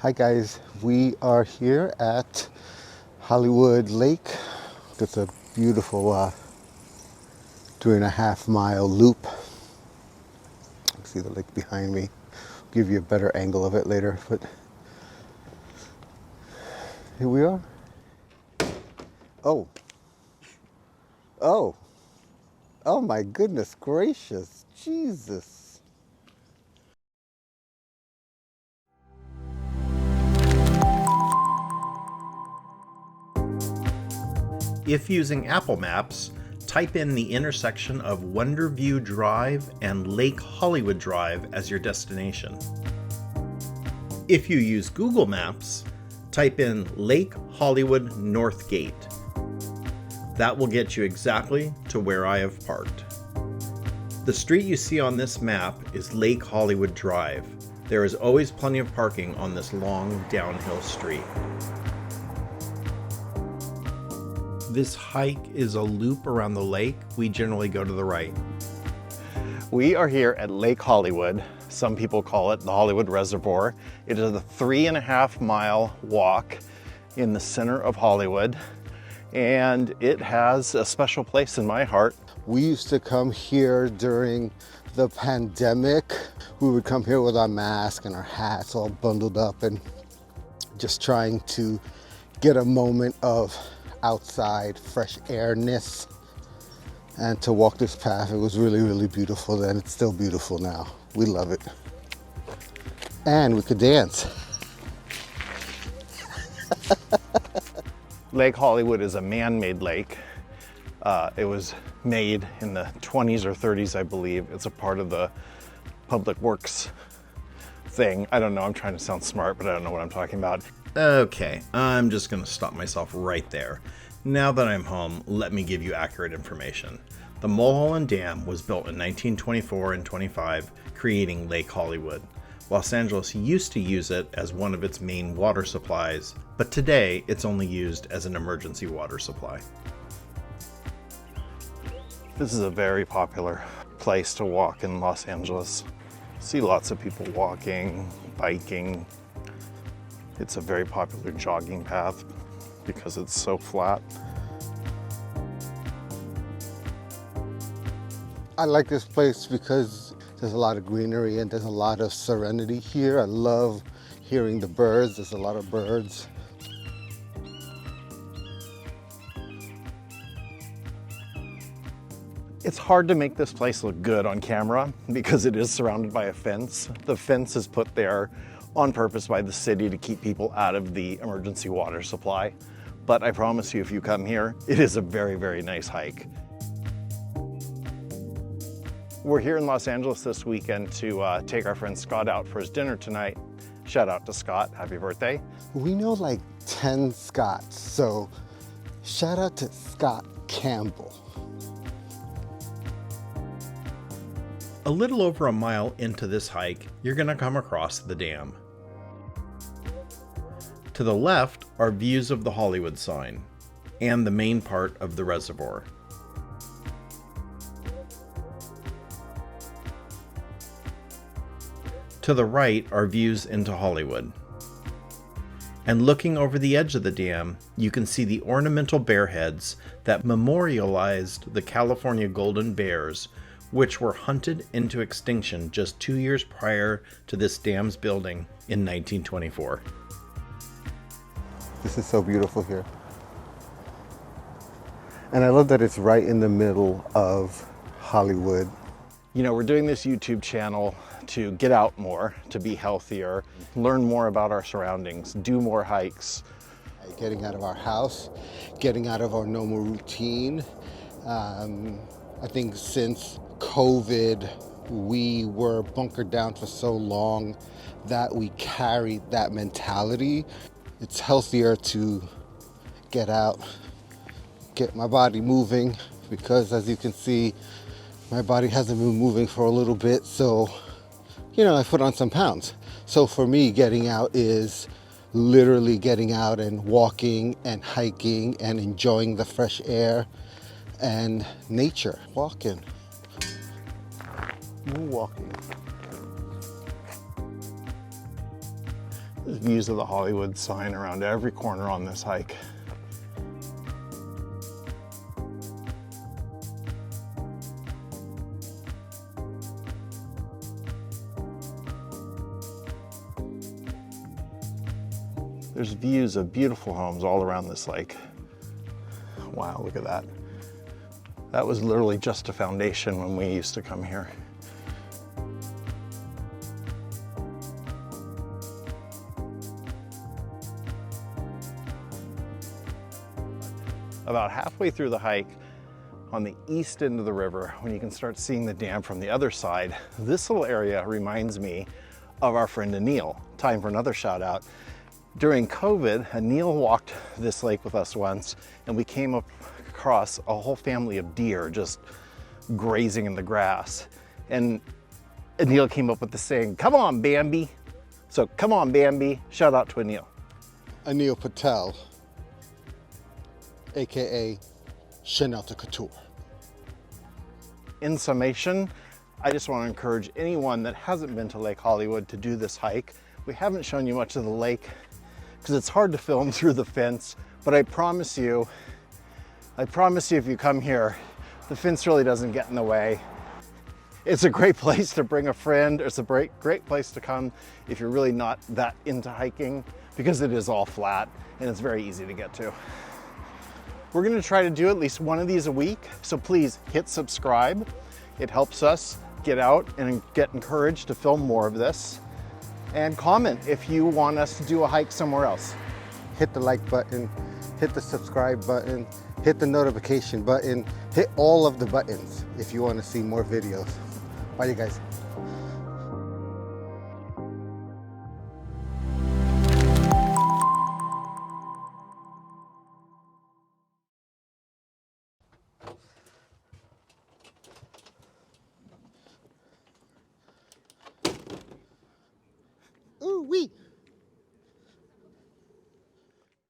Hi guys, we are here at Hollywood Lake. It's a beautiful 3.5 mile loop. See the lake behind me. I'll give you a better angle of it later, but here we are. Oh, oh, oh my goodness gracious, Jesus. If using Apple Maps, type in the intersection of Wonderview Drive and Lake Hollywood Drive as your destination. If you use Google Maps, type in Lake Hollywood North Gate. That will get you exactly to where I have parked. The street you see on this map is Lake Hollywood Drive. There is always plenty of parking on this long downhill street. This hike is a loop around the lake. We generally go to the right. We are here at Lake Hollywood. Some people call it the Hollywood Reservoir. It is a 3.5 mile walk in the center of Hollywood, and it has a special place in my heart. We used to come here during the pandemic. We would come here with our mask and our hats all bundled up and just trying to get a moment of outside fresh airness and to walk this path. It was really, really beautiful then. It's still beautiful now. We love it. And we could dance. Lake Hollywood is a man-made lake. It was made in the 20s or 30s, I believe. It's a part of the public works thing. I don't know, I'm trying to sound smart, but I don't know what I'm talking about. Okay, I'm just going to stop myself right there. Now that I'm home, let me give you accurate information. The Mulholland Dam was built in 1924 and 25, creating Lake Hollywood. Los Angeles used to use it as one of its main water supplies, but today it's only used as an emergency water supply. This is a very popular place to walk in Los Angeles. See lots of people walking, biking. It's a very popular jogging path because it's so flat. I like this place because there's a lot of greenery and there's a lot of serenity here. I love hearing the birds. There's a lot of birds. It's hard to make this place look good on camera because it is surrounded by a fence. The fence is put there on purpose by the city to keep people out of the emergency water supply. But I promise you, if you come here, it is a very, very nice hike. We're here in Los Angeles this weekend to take our friend Scott out for his dinner tonight. Shout out to Scott, happy birthday. We know like 10 Scotts, so shout out to Scott Campbell. A little over a mile into this hike, you're going to come across the dam. To the left are views of the Hollywood sign and the main part of the reservoir. To the right are views into Hollywood. And looking over the edge of the dam, you can see the ornamental bear heads that memorialized the California golden bears, which were hunted into extinction just 2 years prior to this dam's building in 1924. This is so beautiful here. And I love that it's right in the middle of Hollywood. You know, we're doing this YouTube channel to get out more, to be healthier, learn more about our surroundings, do more hikes. Getting out of our house, getting out of our normal routine. I think since COVID, we were bunkered down for so long that we carried that mentality. It's healthier to get out, get my body moving, because as you can see, my body hasn't been moving for a little bit, so, you know, I put on some pounds. So for me, getting out is literally getting out and walking and hiking and enjoying the fresh air and nature. Walking. Walking. There's views of the Hollywood sign around every corner on this hike. There's views of beautiful homes all around this lake. Wow, look at that. That was literally just a foundation when we used to come here. About halfway through the hike, on the east end of the river, when you can start seeing the dam from the other side, this little area reminds me of our friend Anil. Time for another shout out. During COVID, Anil walked this lake with us once, and we came across a whole family of deer just grazing in the grass. And Anil came up with the saying, "Come on, Bambi." So come on, Bambi. Shout out to Anil. Anil Patel, AKA Chanel de Couture. In summation, I just want to encourage anyone that hasn't been to Lake Hollywood to do this hike. We haven't shown you much of the lake because it's hard to film through the fence, but I promise you if you come here, the fence really doesn't get in the way. It's a great place to bring a friend. It's a great place to come if you're really not that into hiking, because it is all flat and it's very easy to get to. We're gonna try to do at least one of these a week, so please hit subscribe. It helps us get out and get encouraged to film more of this. And comment if you want us to do a hike somewhere else. Hit the like button, hit the subscribe button, hit the notification button, hit all of the buttons if you want to see more videos. Bye, you guys.